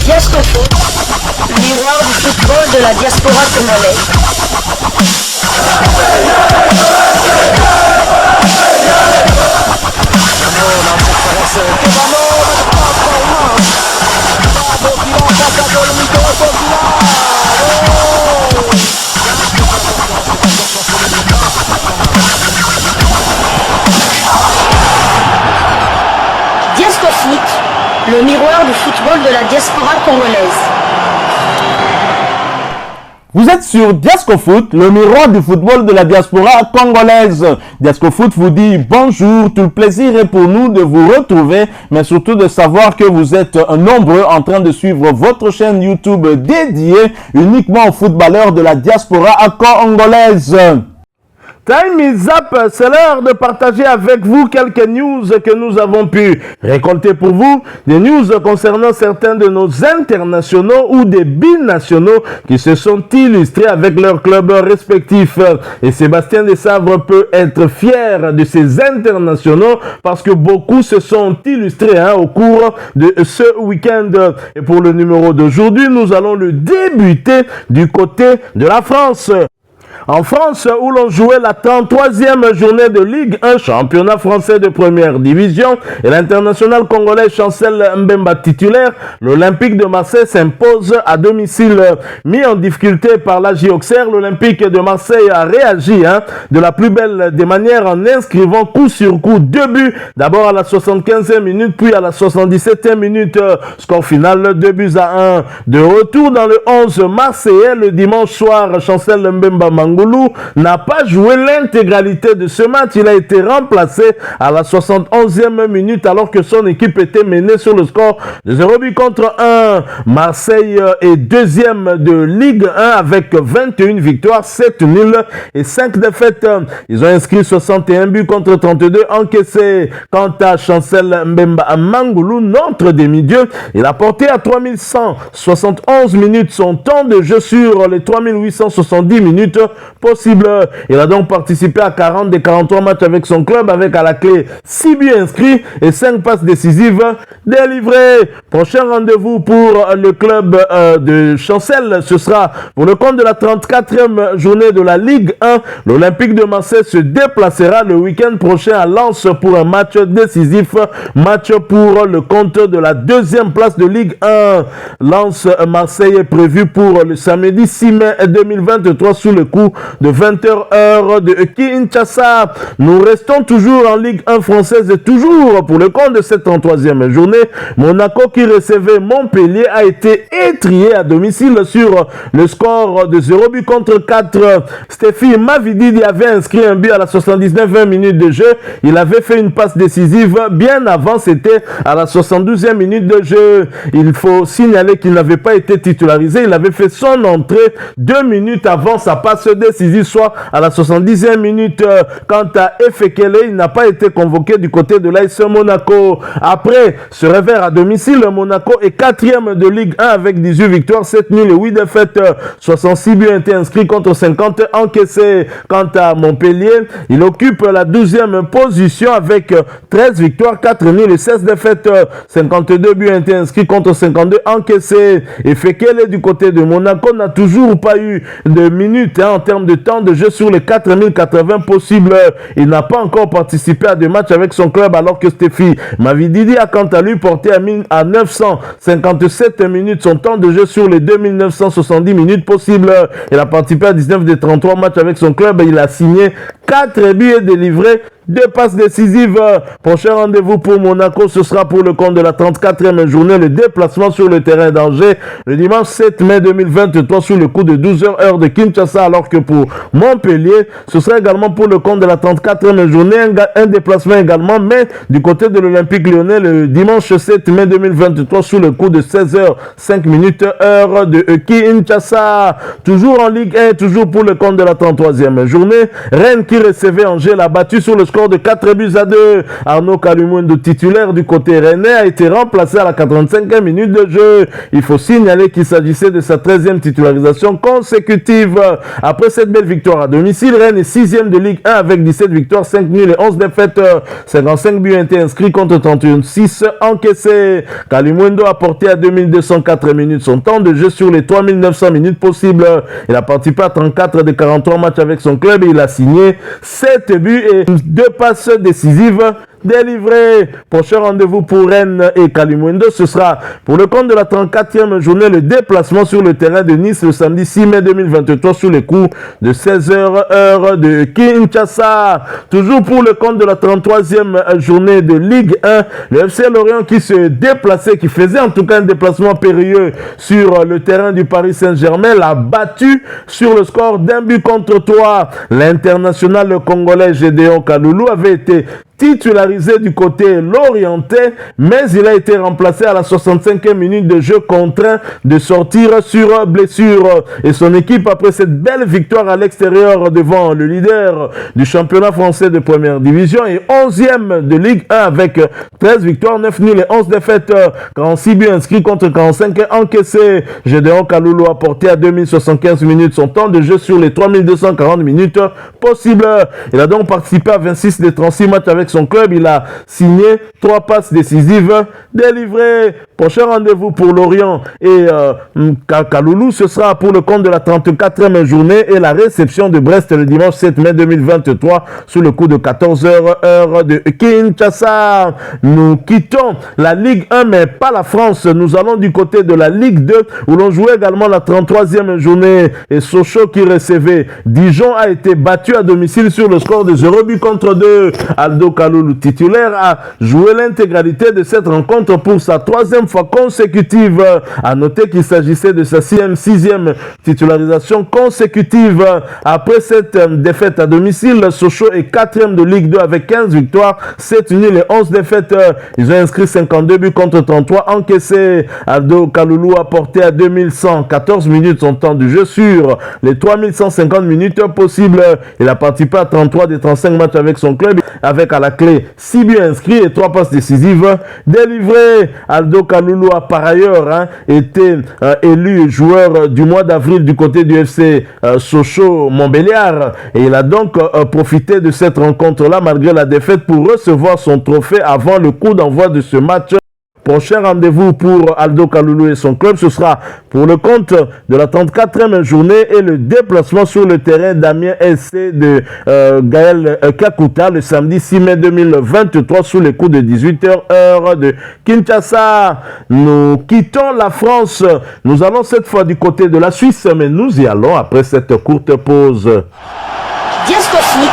Diascofoot, le miroir du football de la diaspora congolaise. Diascofoot, le miroir du football de la diaspora congolaise. Vous êtes sur Diascofoot, le miroir du football de la diaspora congolaise. Diascofoot vous dit bonjour, tout le plaisir est pour nous de vous retrouver, mais surtout de savoir que vous êtes nombreux en train de suivre votre chaîne YouTube dédiée uniquement aux footballeurs de la diaspora congolaise. Time is up, c'est l'heure de partager avec vous quelques news que nous avons pu récolter pour vous. Des news concernant certains de nos internationaux ou des binationaux qui se sont illustrés avec leurs clubs respectifs. Et Sébastien Desabre peut être fier de ces internationaux parce que beaucoup se sont illustrés au cours de ce week-end. Et pour le numéro d'aujourd'hui, nous allons le débuter du côté de la France. En France, où l'on jouait la 33e journée de Ligue 1, championnat français de première division, et l'international congolais Chancel Mbemba titulaire, l'Olympique de Marseille s'impose à domicile. Mis en difficulté par l'AJ Auxerre, l'Olympique de Marseille a réagi de la plus belle des manières en inscrivant coup sur coup 2 buts, d'abord à la 75e minute, puis à la 77e minute. Score final 2-1. De retour dans le 11 marseillais le dimanche soir, Chancel Mbemba Mangoulou n'a pas joué l'intégralité de ce match. Il a été remplacé à la 71e minute alors que son équipe était menée sur le score de 0-1. Marseille est deuxième de Ligue 1 avec 21 victoires, 7 nuls et 5 défaites. Ils ont inscrit 61 buts contre 32 encaissés. Quant à Chancel Mbemba Mangoulou, notre demi-dieu, il a porté à 3171 minutes son temps de jeu sur les 3870 minutes possible. Il a donc participé à 40 des 43 matchs avec son club avec à la clé 6 buts inscrits et 5 passes décisives délivrées. Prochain rendez-vous pour le club de Chancel, ce sera pour le compte de la 34e journée de la Ligue 1. L'Olympique de Marseille se déplacera le week-end prochain à Lens pour un match décisif, match pour le compte de la 2e place de Ligue 1. Lens-Marseille est prévu pour le samedi 6 mai 2023 sous le coup de 20h heure de Kinshasa. Nous restons toujours en Ligue 1 française et toujours pour le compte de cette 33e journée. Monaco qui recevait Montpellier a été étrié à domicile sur le score de 0-4. Stéphie Mavididi avait inscrit un but à la 79e minute de jeu. Il avait fait une passe décisive bien avant, c'était à la 72e minute de jeu. Il faut signaler qu'il n'avait pas été titularisé. Il avait fait son entrée 2 minutes avant sa passe décisive, soit à la 70e minute. Quant à Efekele, il n'a pas été convoqué du côté de l'AS Monaco. Après ce revers à domicile, Monaco est 4e de Ligue 1 avec 18 victoires, 7 nuls et 8 défaites. 66 buts ont été inscrits contre 50 encaissés. Quant à Montpellier, il occupe la 12e position avec 13 victoires, 4 nuls et 16 défaites. 52 buts ont été inscrits contre 52 encaissés. Efekele du côté de Monaco n'a toujours pas eu de minutes en termes de temps de jeu sur les 4080 possibles. Il n'a pas encore participé à des matchs avec son club alors que Stéphie Mavididi a quant à lui porté à 957 minutes son temps de jeu sur les 2970 minutes possibles. Il a participé à 19 des 33 matchs avec son club et il a signé 4 buts et délivré 2 passes décisives. Prochain rendez-vous pour Monaco, ce sera pour le compte de la 34e journée, le déplacement sur le terrain d'Angers le dimanche 7 mai 2023 sous le coup de 12h heure de Kinshasa, alors que pour Montpellier, ce sera également pour le compte de la 34e journée, un déplacement également, mais du côté de l'Olympique Lyonnais le dimanche 7 mai 2023 sous le coup de 16h05 heure de Kinshasa. Toujours en Ligue 1, toujours pour le compte de la 33e journée, Rennes qui recevait Angers l'a battu sur le score de 4-2. Arnaud Kalimuendo, titulaire du côté rennais, a été remplacé à la 85e minute de jeu. Il faut signaler qu'il s'agissait de sa 13e titularisation consécutive. Après cette belle victoire à domicile, Rennes est 6e de Ligue 1 avec 17 victoires, 5 nuls et 11 défaites. 55 buts ont été inscrits contre 31-6 encaissés. Kalimuendo a porté à 2204 minutes son temps de jeu sur les 3900 minutes possibles. Il a participé à 34 des 43 matchs avec son club et il a signé 7 buts et 2 passes décisives délivré. Prochain rendez-vous pour Rennes et Kalimuendo, ce sera pour le compte de la 34e journée, le déplacement sur le terrain de Nice le samedi 6 mai 2023 sur les coups de 16h heure de Kinshasa. Toujours pour le compte de la 33e journée de Ligue 1, le FC Lorient qui se déplaçait, qui faisait en tout cas un déplacement périlleux sur le terrain du Paris Saint-Germain, l'a battu sur le score d'1-3. L'international congolais Gédéon Kaloulou avait été titularisé du côté lorientais, mais il a été remplacé à la 65e minute de jeu, contraint de sortir sur blessure. Et son équipe, après cette belle victoire à l'extérieur devant le leader du championnat français de première division et 11e de Ligue 1 avec 13 victoires, 9 nuls et 11 défaites, 46 buts inscrits contre 45 encaissés. Gédéon Kaloulou a porté à 2075 minutes son temps de jeu sur les 3240 minutes possibles. Il a donc participé à 26 des 36 matchs avec son club. Il a signé 3 passes décisives délivrées. Prochain rendez-vous pour Lorient et Kaloulou, ce sera pour le compte de la 34e journée et la réception de Brest le dimanche 7 mai 2023 sous le coup de 14h heure de Kinshasa. Nous quittons la Ligue 1 mais pas la France. Nous allons du côté de la Ligue 2 où l'on jouait également la 33e journée et Sochaux qui recevait Dijon a été battu à domicile sur le score de 0-2. Aldo Kaloulou, titulaire, a joué l'intégralité de cette rencontre pour sa 3e fois consécutive. À noter qu'il s'agissait de sa 6e titularisation consécutive. Après cette défaite à domicile, Sochaux est 4e de Ligue 2 avec 15 victoires, 7 nuls et 11 défaites. Ils ont inscrit 52 buts contre 33 encaissés. Aldo Kaloulou a porté à 2114 minutes son temps de jeu sur les 3150 minutes possibles. Il a participé à 33 des 35 matchs avec son club, avec à la clé 6 buts inscrits et 3 passes décisives délivrées. Aldo Kaloulou a par ailleurs été élu joueur du mois d'avril du côté du FC Sochaux Montbéliard et il a donc profité de cette rencontre-là malgré la défaite pour recevoir son trophée avant le coup d'envoi de ce match. Prochain rendez-vous pour Aldo Kaloulou et son club, ce sera pour le compte de la 34e journée et le déplacement sur le terrain d'Amiens SC de Gaël Kakuta le samedi 6 mai 2023 sous les coups de 18h heure de Kinshasa. Nous quittons la France. Nous allons cette fois du côté de la Suisse, mais nous y allons après cette courte pause. Diasco Foot,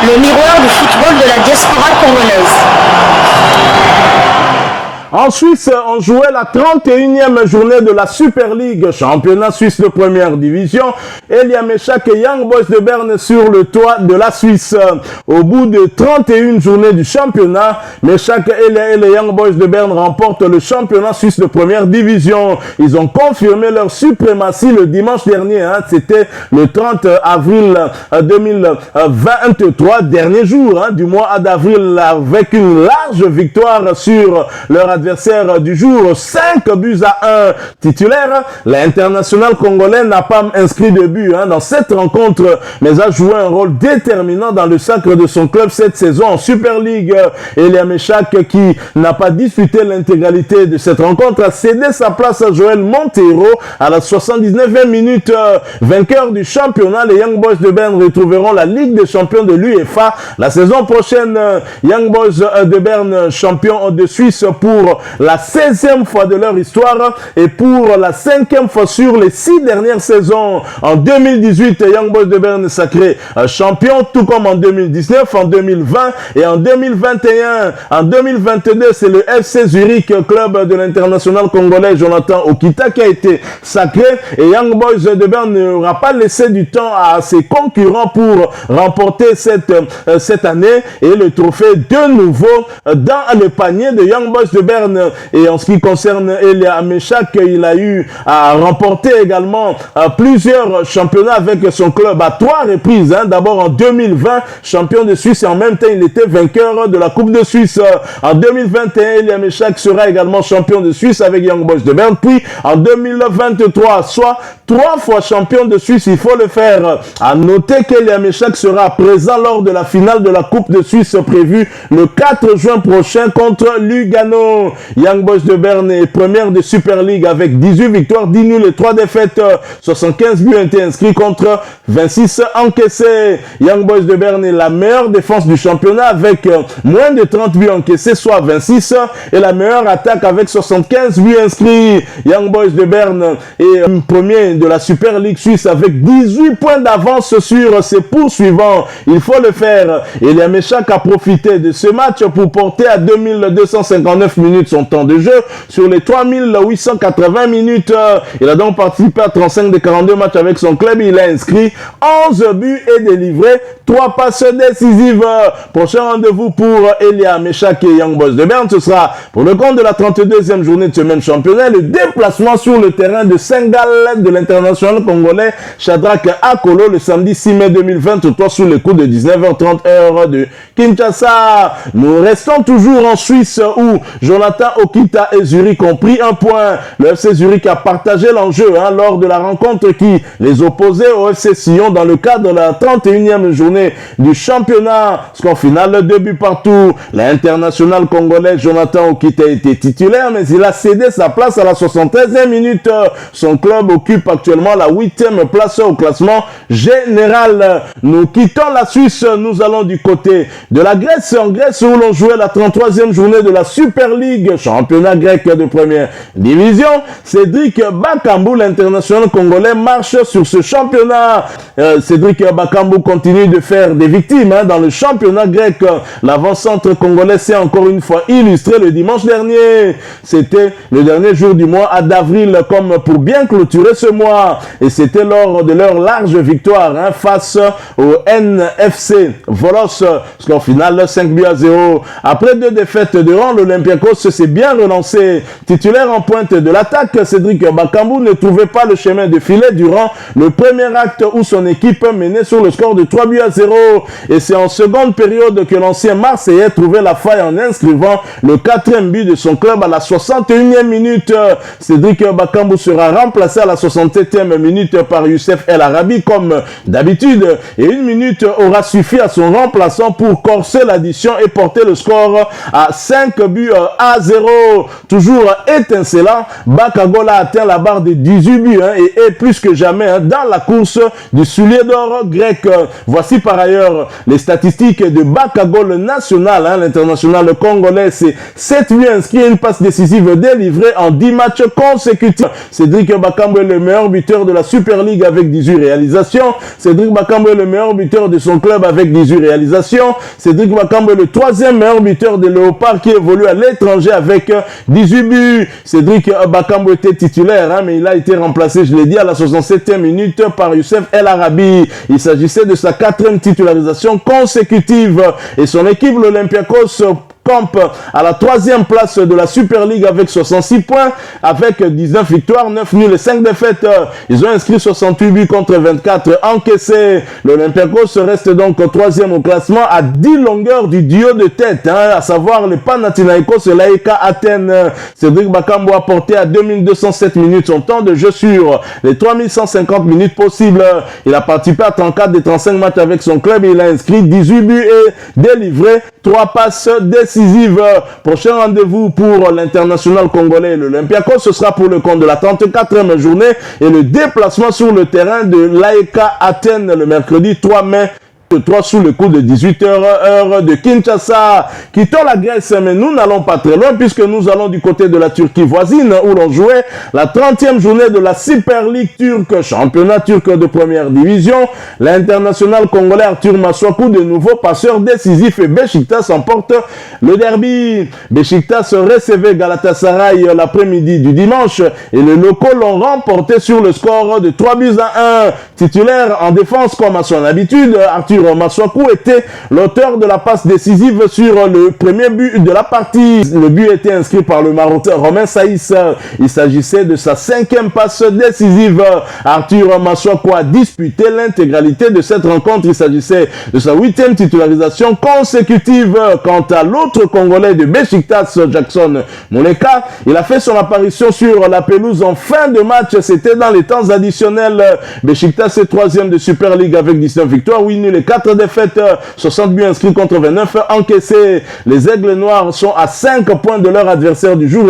le miroir du football de la diaspora congolaise. En Suisse, on jouait la 31e journée de la Super League, championnat suisse de première division. Elia Meshak et Young Boys de Berne sur le toit de la Suisse. Au bout de 31 journées du championnat, Meshak, Elia et les Young Boys de Berne remportent le championnat suisse de première division. Ils ont confirmé leur suprématie le dimanche dernier. C'était le 30 avril 2023, dernier jour du mois d'avril, avec une large victoire sur leur adversaire du jour, 5 buts à 1. Titulaire, l'international congolais n'a pas inscrit de but dans cette rencontre, mais a joué un rôle déterminant dans le sacre de son club cette saison en Super League. Elia Meshak, qui n'a pas disputé l'intégralité de cette rencontre, a cédé sa place à Joël Montero à la 79e minute. Vainqueur du championnat, les Young Boys de Berne retrouveront la Ligue des champions de l'UEFA la saison prochaine. Young Boys de Berne, champions de Suisse pour la 16e fois de leur histoire et pour la 5e fois sur les 6 dernières saisons. En 2018, Young Boys de Berne sacré champion, tout comme en 2019, en 2020 et en 2021. En 2022, c'est le FC Zurich, club de l'international congolais Jonathan Okita, qui a été sacré, et Young Boys de Berne n'aura pas laissé du temps à ses concurrents pour remporter cette année et le trophée de nouveau dans le panier de Young Boys de Berne. Berne. Et en ce qui concerne Elia Meshak, il a eu à remporter également plusieurs championnats avec son club à 3 reprises. D'abord en 2020, champion de Suisse, et en même temps il était vainqueur de la Coupe de Suisse. En 2021, Elia Meshak sera également champion de Suisse avec Young Boys de Berne. Puis en 2023, soit 3 fois champion de Suisse, il faut le faire. À noter qu'Elia Meshak sera présent lors de la finale de la Coupe de Suisse prévue le 4 juin prochain contre Lugano. Young Boys de Berne est première de Super League avec 18 victoires, 10 nuls et 3 défaites. 75 buts ont été inscrits contre 26 encaissés. Young Boys de Berne est la meilleure défense du championnat avec moins de 30 buts encaissés, soit 26, et la meilleure attaque avec 75 buts inscrits. Young Boys de Berne est premier de la Super League suisse avec 18 points d'avance sur ses poursuivants. Il faut le faire. Elia Meshak a profité de ce match pour porter à 2259 minutes son temps de jeu sur les 3880 minutes. Il a donc participé à 35 des 42 matchs avec son club. Il a inscrit 11 buts et délivré 3 passes décisives. Prochain rendez-vous pour Elia Meshak et Young Boys de Berne, ce sera pour le compte de la 32e journée de ce même championnat, le déplacement sur le terrain de Sengal de l'international congolais Shadrack Akolo le samedi 6 mai 2023 sous les coups de 19h30 heure de Kinshasa. Nous restons toujours en Suisse où Jonathan Okita et Zurich ont pris un point. Le FC Zurich a partagé l'enjeu lors de la rencontre qui les opposait au FC Sion dans le cadre de la 31e journée du championnat. Score final, 2 buts partout. L'international congolais Jonathan Okita était titulaire, mais il a cédé sa place à la 73e minute. Son club occupe actuellement la 8e place au classement général. Nous quittons la Suisse, nous allons du côté de la Grèce, en Grèce où l'on jouait la 33e journée de la Super League, championnat grec de première division. Cédric Bakambu, l'international congolais, marche sur ce championnat. Cédric Bakambu continue de faire des victimes dans le championnat grec. L'avant-centre congolais s'est encore une fois illustré le dimanche dernier. C'était le dernier jour du mois d'avril, comme pour bien clôturer ce mois. Et c'était lors de leur large victoire face au NFC Volos. Score final 5 buts à 0. Après 2 défaites de rang, l'Olympiakos s'est bien relancé. Titulaire en pointe de l'attaque, Cédric Bakambu ne trouvait pas le chemin de filet durant le premier acte où son équipe menait sur le score de 3 buts à 0. Et c'est en seconde période que l'ancien Marseillais trouvait la faille en inscrivant le 4e but de son club à la 61e minute. Cédric Bakambu sera remplacé à la 67e minute par Youssef El Arabi comme d'habitude. Et 1 minute aura suffi à son remplaçant pour corser l'addition et porter le score à 5 buts à 0. Toujours étincelant, Bakagola atteint la barre de 18 buts et est plus que jamais dans la course du soulier d'or grec. Voici par ailleurs les statistiques de Bakagol national, l'international congolais. C'est 7 buts inscrits et une passe décisive délivrée en 10 matchs consécutifs. Cédric Bakambu est le meilleur buteur de la Super League avec 18 réalisations. Cédric Bakambu est le meilleur buteur de son club avec 18 réalisations. Cédric Bakambu est le 3e meilleur buteur des Léopards qui évolue à l'étranger avec 18 buts. Cédric Bakambu était titulaire, mais il a été remplacé, je l'ai dit, à la 67e minute par Youssef El Arabi. Il s'agissait de sa 4e titularisation consécutive et son équipe, l'Olympiakos, campe à la 3e place de la Super League avec 66 points, avec 19 victoires, 9 nuls et 5 défaites. Ils ont inscrit 68 buts contre 24 encaissés. L'Olympiakos reste donc 3e au classement à 10 longueurs du duo de tête, à savoir le Panathinaikos et l'AEK Athènes. Cédric Bakambu a porté à 2207 minutes son temps de jeu sur les 3150 minutes possibles. Il a participé à 34 des 35 matchs avec son club et il a inscrit 18 buts et délivré 3 passes décisives. Prochain rendez-vous pour l'international congolais et l'Olympiakos, ce sera pour le compte de la 34e journée et le déplacement sur le terrain de l'AEK Athènes le mercredi 3 mai. 3 sous le coup de 18h heure de Kinshasa. Quittons la Grèce, mais nous n'allons pas très loin puisque nous allons du côté de la Turquie voisine où l'on jouait la 30e journée de la Super League turque, championnat turc de première division. L'international congolais Arthur Masuaku, de nouveau passeur décisif, et Beşiktaş emporte le derby. Beşiktaş recevait Galatasaray l'après-midi du dimanche et les locaux l'ont remporté sur le score de 3 buts à 1. Titulaire en défense comme à son habitude, Arthur Arthur Masuaku était l'auteur de la passe décisive sur le premier but de la partie. Le but était inscrit par le Marocain Romain Saïs. Il s'agissait de sa 5e passe décisive. Arthur Masuaku a disputé l'intégralité de cette rencontre. Il s'agissait de sa 8e titularisation consécutive. Quant à l'autre Congolais de Besiktas, Jackson Muleka, il a fait son apparition sur la pelouse en fin de match. C'était dans les temps additionnels. Besiktas est 3e de Super League avec 19 victoires, 8 nuls et 4 défaites, 60 buts inscrits contre 29 encaissés. Les Aigles Noirs sont à 5 points de leur adversaire du jour.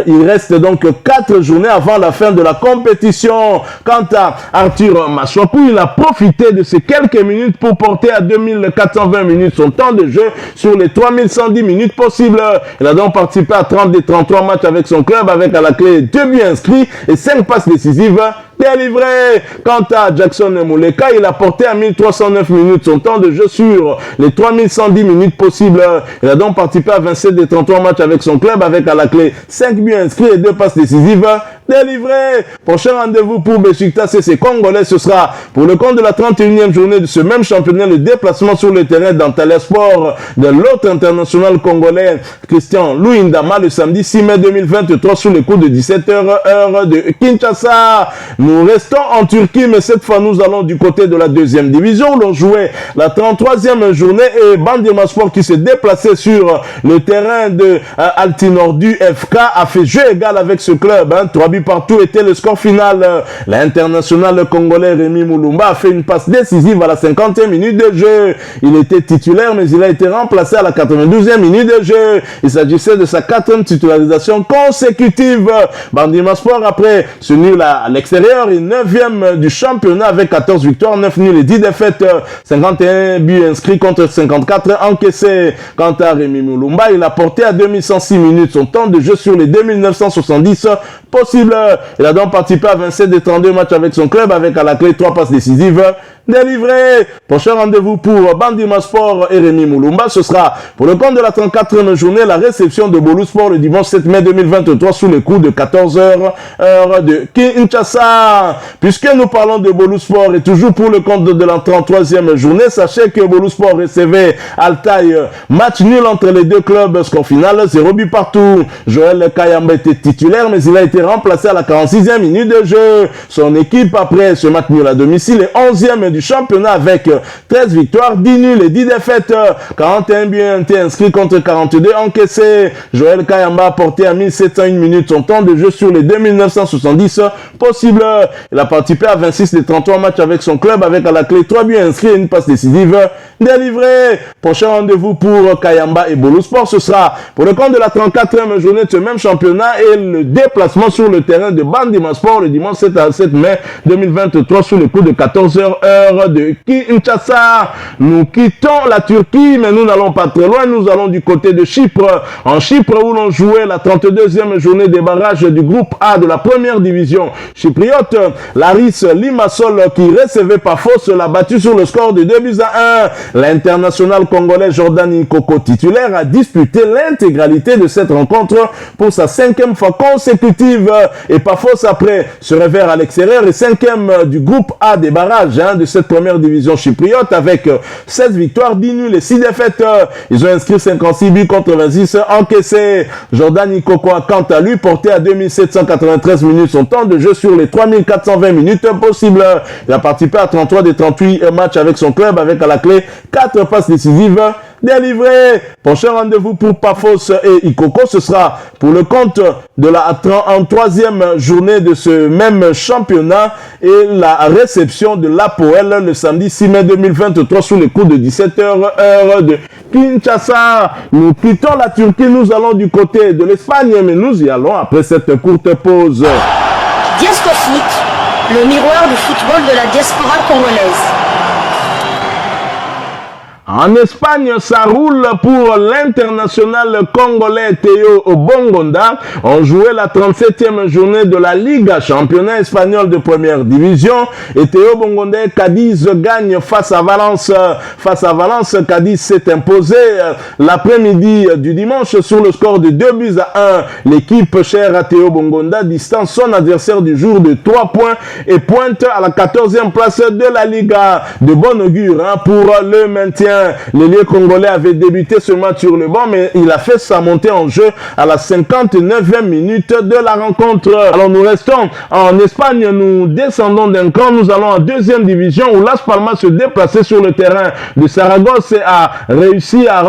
Il reste donc 4 journées avant la fin de la compétition. Quant à Arthur Masuaku, il a profité de ces quelques minutes pour porter à 2420 minutes son temps de jeu sur les 3110 minutes possibles. Il a donc participé à 30 des 33 matchs avec son club, avec à la clé 2 buts inscrits et 5 passes décisives délivré. Quant à Jackson Muleka, il a porté à 1309 minutes son temps de jeu sur les 3110 minutes possibles. Il a donc participé à 27 des 33 matchs avec son club, avec à la clé 5 buts inscrits et 2 passes décisives délivrées. Prochain rendez-vous pour Besiktas et ses Congolais, ce sera pour le compte de la 31e journée de ce même championnat, le déplacement sur le terrain d'Antalya Sport de l'autre international congolais Christian Luindama le samedi 6 mai 2023 sous les coups de 17h heure de Kinshasa. Nous restons en Turquie, mais cette fois nous allons du côté de la 2e division où l'on jouait la 33e journée et Bandırmaspor qui s'est déplacé sur le terrain de Altinordu FK a fait jeu égal avec ce club. 3 buts partout était le score final. L'international congolais Rémi Mulumba a fait une passe décisive à la 50e minute de jeu. Il était titulaire, mais il a été remplacé à la 92e minute de jeu. Il s'agissait de sa 4e titularisation consécutive. Bandırmaspor, après ce nul à l'extérieur, est 9e du championnat avec 14 victoires, 9 nuls et 10 défaites, 51 buts inscrits contre 54 encaissés. Quant à Rémi Mulumba, il a porté à 2106 minutes son temps de jeu sur les 2970 possibles. Il a donc participé à 27 des 32 matchs avec son club, avec à la clé 3 passes décisives délivrées. Prochain rendez-vous pour Bandırmaspor et Rémi Mulumba, ce sera pour le compte de la 34e journée, la réception de Boluspor le dimanche 7 mai 2023 sous les coups de 14h heure de Kinshasa. Puisque nous parlons de Boluspor et toujours pour le compte de la 33e journée, sachez que Boluspor recevait Altaï, match nul entre les deux clubs, score final 0 but partout. Joël Kayamba était titulaire, mais il a été remplacé à la 46e minute de jeu. Son équipe, après ce match nul à domicile, est 11e du championnat avec 13 victoires, 10 nuls et 10 défaites. 41 buts ont été inscrits contre 42 encaissés. Joël Kayamba a porté à 1701 minutes son temps de jeu sur les 2970 possibles. Il a participé à 26 des 33 matchs avec son club, avec à la clé 3 buts inscrits et une passe décisive délivrée. Prochain rendez-vous pour Kayamba et Boluspor, ce sera pour le compte de la 34e journée de ce même championnat et le déplacement sur le terrain de Bandırmaspor le dimanche 7 mai 2023 sous le coup de 14h heure de Kinshasa. Nous quittons la Turquie, mais nous n'allons pas très loin. Nous allons du côté de Chypre. En Chypre, où l'on jouait la 32e journée des barrages du groupe A de la première division chypriote, Laris Limassol, qui recevait Paphos, l'a battu sur le score de 2 buts à 1. L'international congolais Jordan Nkoko, titulaire, a disputé l'intégralité de cette rencontre pour sa 5e fois consécutive. Et Paphos, après, se révère à l'extérieur et 5e du groupe A des barrages de cette première division chypriote avec 16 victoires, 10 nuls et 6 défaites. Ils ont inscrit 56 buts contre 26 encaissés. Jordan Nkoko a quant à lui porté à 2793 minutes son temps de jeu sur les 3420 minutes possibles. Il a participé à 33 des 38 matchs avec son club, avec à la clé 4 passes décisives délivrées. Prochain rendez-vous pour Paphos et Ikoko, ce sera pour le compte de la 33e journée de ce même championnat et la réception de l'Apoel le samedi 6 mai 2023 sous les coups de 17h heure de Kinshasa. Nous quittons la Turquie, nous allons du côté de l'Espagne, mais nous y allons après cette courte pause. Diasko Foot, le miroir du football de la diaspora congolaise. En Espagne, ça roule pour l'international congolais Théo Bongonda. On jouait la 37e journée de la Liga, championnat espagnol de première division. Et Théo Bongonda, Cadiz gagne face à Valence. Face à Valence, Cadiz s'est imposé l'après-midi du dimanche sur le score de 2-1. L'équipe chère à Théo Bongonda distance son adversaire du jour de 3 points et pointe à la 14e place de la Liga. De bon augure pour le maintien. L'ailier congolais avait débuté ce match sur le banc, mais il a fait sa montée en jeu à la 59e minute de la rencontre. Alors nous restons en Espagne, nous descendons d'un cran, nous allons en deuxième division où Las Palmas se déplaçait sur le terrain de Saragosse et a réussi à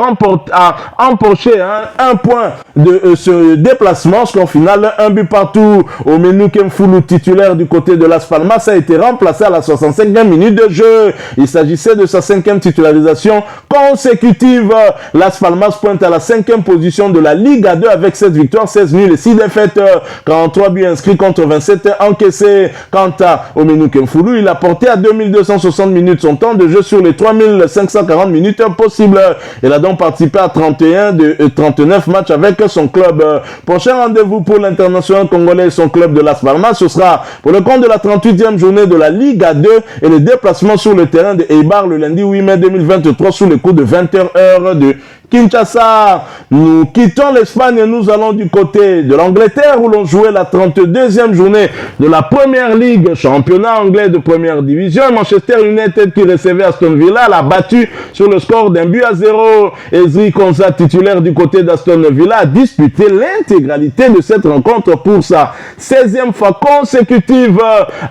empocher un point de ce déplacement, score final, un but partout. Omenu Kemfulu, titulaire du côté de Las Palmas, a été remplacé à la 65e minute de jeu. Il s'agissait de sa 5e titularisation consécutive. Las Palmas pointe à la 5e position de la Liga 2 avec 7 victoires, 16 nuls et 6 défaites. 43 buts inscrits contre 27 encaissés. Quant à Omenu Kemfulu, il a porté à 2260 minutes son temps de jeu sur les 3540 minutes possibles. Il a donc participé à 39 matchs avec son club. Prochain rendez-vous pour l'international congolais et son club de Las Palmas, ce sera pour le compte de la 38e journée de la Liga 2 et le déplacement sur le terrain de Eibar le lundi 8 mai 2023 sous le coup de 20h heure de Kinshasa. Nous quittons l'Espagne et nous allons du côté de l'Angleterre où l'on jouait la 32e journée de la Première Ligue, championnat anglais de première division. Manchester United qui recevait Aston Villa l'a battu sur le score d'1-0. Ezri Konsa, titulaire du côté d'Aston Villa, a disputé l'intégralité de cette rencontre pour sa 16e fois consécutive.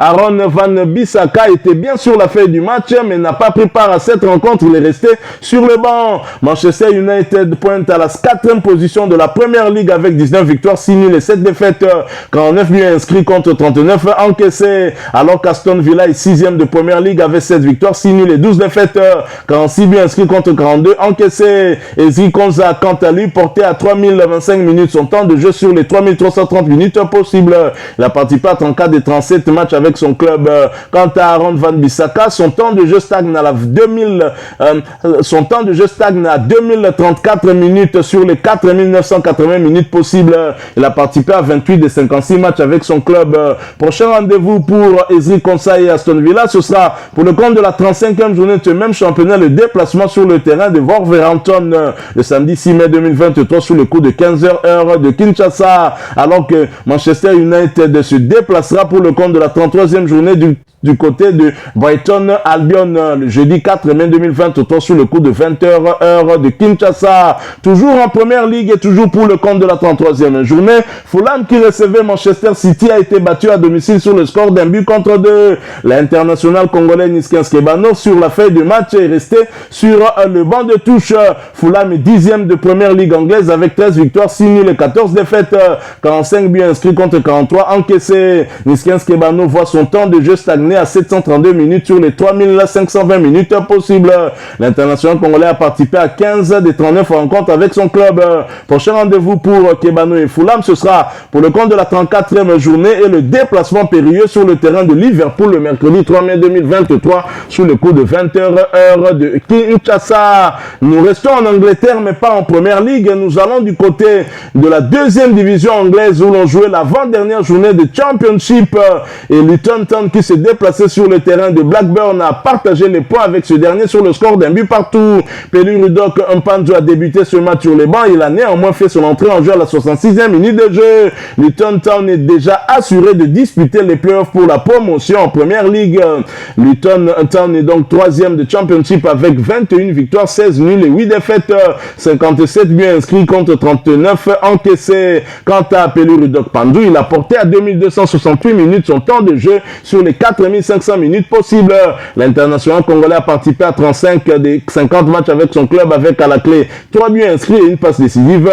Aaron Van Bissaka était bien sur la feuille du match mais n'a pas pris part à cette rencontre. Il est resté sur le banc. Manchester United pointe à la 4e position de la Première Ligue avec 19 victoires, 6 nuls et 7 défaites. 49 buts inscrits contre 39 encaissés. Alors qu'Aston Villa est 6e de Première Ligue avec 7 victoires, 6 nuls et 12 défaites. 46 buts inscrits contre 42 encaissés. Ezri Konsa, quant à lui, porté à 3025 minutes son temps de jeu sur les 3330 minutes possibles. Il a participé à 34 des 37 matchs avec son club. Quant à Aaron Van Bissaka, son temps de jeu stagne à 2034 minutes sur les 4980 minutes possibles. Il a participé à 28 des 56 matchs avec son club. Prochain rendez-vous pour Ezri Konsa et Aston Villa, ce sera pour le compte de la 35e journée de ce même championnat, le déplacement sur le terrain de Wolverhampton le samedi 6 mai 2023 sous le coup de 15h heure de Kinshasa, alors que Manchester United se déplacera pour le compte de la 33e journée du côté de Brighton Albion le jeudi 4 mai 2023 sous le coup de 20h heure de Kinshasa. Toujours en première ligue et toujours pour le compte de la 33e journée, Fulham qui recevait Manchester City a été battu à domicile sur le score d'1-2. L'international congolais Niskens Kebano sur la feuille de match est resté sur le banc de touche. Fulham est 10e de première ligue anglaise avec 13 victoires, 6 nuls et 14 défaites. 45 buts inscrits contre 43 encaissés. Niskens Kebano voit son temps de jeu stagner à 732 minutes sur les 3520 minutes possibles. L'international congolais a participé à 15 des 39 rencontres avec son club. Prochain rendez-vous pour Kebano et Fulham, ce sera pour le compte de la 34e journée et le déplacement périlleux sur le terrain de Liverpool le mercredi 3 mai 2023 sous le coup de 20h heure de Kinshasa. Nous restons en Angleterre mais pas en première ligue. Nous allons du côté de la deuxième division anglaise où l'on jouait l'avant-dernière journée de Championship et Luton Town qui se déplaçait sur le terrain de Blackburn a partagé les points avec ce dernier sur le score d'1 partout. Pelu Rudok Mpanzo a débuté ce match sur les bancs. Il a néanmoins fait son entrée en jeu à la 66e minute de jeu. Luton Town est déjà assuré de disputer les playoffs pour la promotion en première ligue. Luton Town est donc 3e de Championship avec 21 victoires, 16 nuls et 8 défaites. 57 buts inscrits contre 39 encaissés. Quant à Pelu Rudok Pandou, il a porté à 2268 minutes son temps de jeu sur les 4500 minutes possibles. L'international congolais a participé à 35 des 50 matchs avec son club avec à la clé 3 buts inscrits et une passe décisive.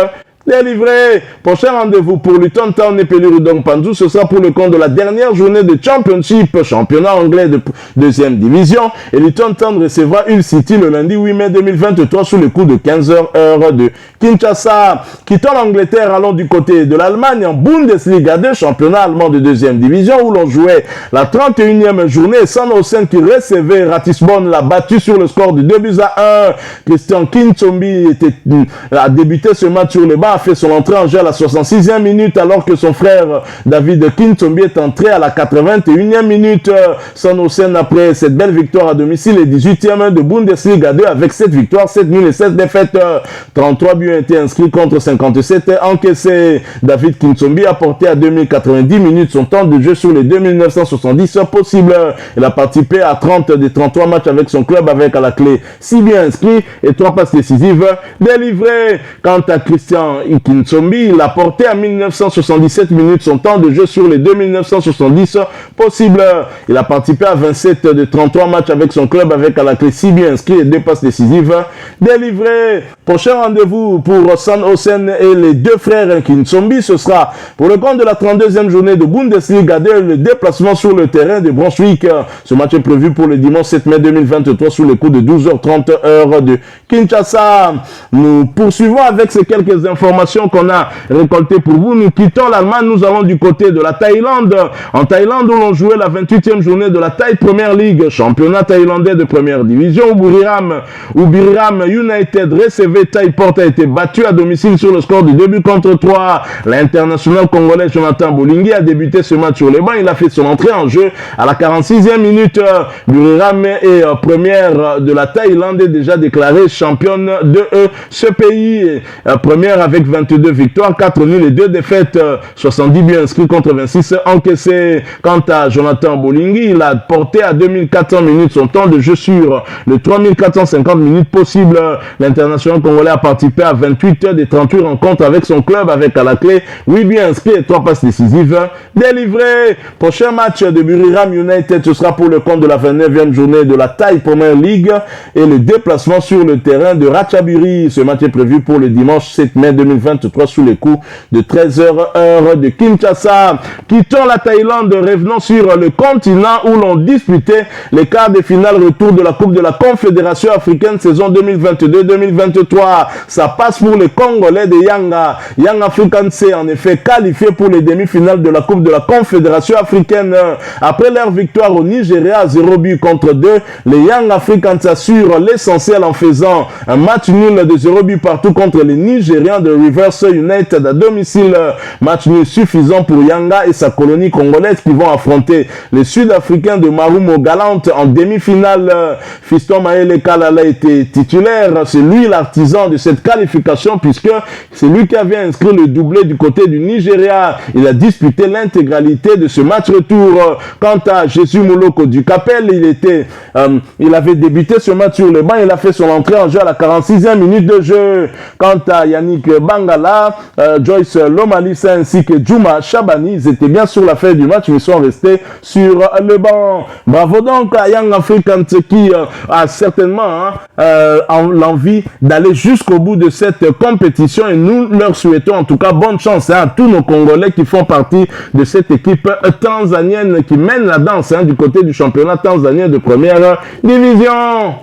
délivré. Prochain rendez-vous pour Luton Town et Pelurudong Panzu, ce sera pour le compte de la dernière journée de Championship, championnat anglais de deuxième division. Et Luton Town recevra Hull City le lundi 8 mai 2023 sous le coup de 15h heure de Kinshasa. Quittons l'Angleterre, allons du côté de l'Allemagne en Bundesliga 2, championnat allemand de deuxième division où l'on jouait la 31e journée. Sandhausen qui recevait Ratisbonne l'a battu sur le score de 2-1. Christian Kinsombi a débuté ce match sur le banc, a fait son entrée en jeu à la 66e minute alors que son frère David Kinsombi est entré à la 81e minute. Sandhausen après cette belle victoire à domicile et 18e de Bundesliga 2 avec 7 victoires, 7 nuls et 7 défaites. 33 buts ont été inscrits contre 57 encaissés. David Kinsombi a porté à 2090 minutes son temps de jeu sur les 2970 possibles. Il a participé à 30 des 33 matchs avec son club avec à la clé 6 buts inscrits et 3 passes décisives délivrées. Quant à Christian Kinsombi, il a porté à 1977 minutes son temps de jeu sur les 2970 possibles. Il a participé à 27 de 33 matchs avec son club avec à la clé 6 buts inscrits et 2 passes décisives délivrées. Prochain rendez-vous pour Sandhausen et les deux frères Kinsombi, ce sera pour le compte de la 32e journée de Bundesliga 2, le déplacement sur le terrain de Brunswick. Ce match est prévu pour le dimanche 7 mai 2023 sous le coup de 12h30 heure de Kinshasa. Nous poursuivons avec ces quelques informations qu'on a récoltées pour vous. Nous quittons l'Allemagne, nous allons du côté de la Thaïlande. En Thaïlande où l'on jouait la 28e journée de la Thai Premier League, championnat thaïlandais de première division, où Buriram United recevait Thai Port a été battu à domicile sur le score de 2-3. L'international congolais Jonathan Bolingui a débuté ce match sur les bancs. Il a fait son entrée en jeu à la 46e minute. Buriram est première de la Thaïlande et déjà déclarée championne de ce pays. Première avec 22 victoires, 4 nuls et 2 défaites, 70 buts inscrits contre 26 encaissés. Quant à Jonathan Bolingui, il a porté à 2400 minutes son temps de jeu sur les 3450 minutes possibles. L'international congolais a participé à 28 des 38 rencontres avec son club avec à la clé 8 buts inscrits et 3 passes décisives délivrées. Prochain match de Buriram United, ce sera pour le compte de la 29e journée de la Thai Premier League et le déplacement sur le terrain de Ratchaburi. Ce match est prévu pour le dimanche 7 mai 2023 sous les coups de 13h heure de Kinshasa. Quittons la Thaïlande, revenons sur le continent où l'on disputait les quarts de finale retour de la Coupe de la Confédération africaine saison 2022-2023. Ça passe pour les Congolais de Yanga. Young Africans s'est en effet qualifié pour les demi-finales de la Coupe de la Confédération africaine. Après leur victoire au Nigeria à 0 but contre 2, les Young Africans assurent l'essentiel en faisant un match nul de 0 but partout contre les Nigérians de Rivers United à domicile. Match nul suffisant pour Yanga et sa colonie congolaise qui vont affronter les Sud-Africains de Marumo Galante en demi-finale. Fiston Maele Kalala était titulaire. C'est lui l'artisan de cette qualification puisque c'est lui qui avait inscrit le doublé du côté du Nigeria. Il a disputé l'intégralité de ce match retour. Quant à Jésus Mouloko du Capel, il avait débuté ce match sur le banc. Il a fait son entrée en jeu à la 46e minute de jeu. Quant à Yannick Bangala, Joyce Lomalisa ainsi que Juma Chabani, ils étaient bien sur la fin du match, mais ils sont restés sur le banc. Bravo donc à Young Africans qui a certainement l'envie d'aller jusqu'au bout de cette compétition et nous leur souhaitons en tout cas bonne chance à tous nos Congolais qui font partie de cette équipe tanzanienne qui mène la danse du côté du championnat tanzanien de première division.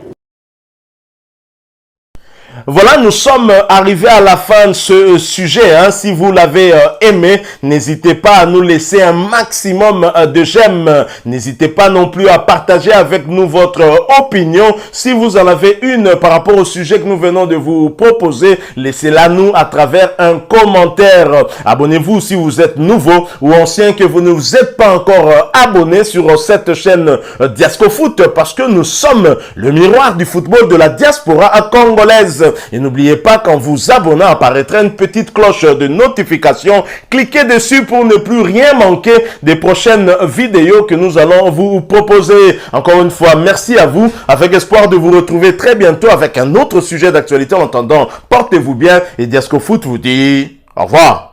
Voilà, nous sommes arrivés à la fin de ce sujet. Si vous l'avez aimé, n'hésitez pas à nous laisser un maximum de j'aime. N'hésitez pas non plus à partager avec nous votre opinion. Si vous en avez une par rapport au sujet que nous venons de vous proposer, laissez-la nous à travers un commentaire. Abonnez-vous si vous êtes nouveau ou ancien que vous ne vous êtes pas encore abonné sur cette chaîne Diascofoot parce que nous sommes le miroir du football de la diaspora congolaise. Et n'oubliez pas qu'en vous abonnant apparaîtra une petite cloche de notification. Cliquez dessus pour ne plus rien manquer des prochaines vidéos que nous allons vous proposer. Encore une fois, merci à vous. Avec espoir de vous retrouver très bientôt avec un autre sujet d'actualité. En attendant, portez-vous bien et Diascofoot vous dit au revoir.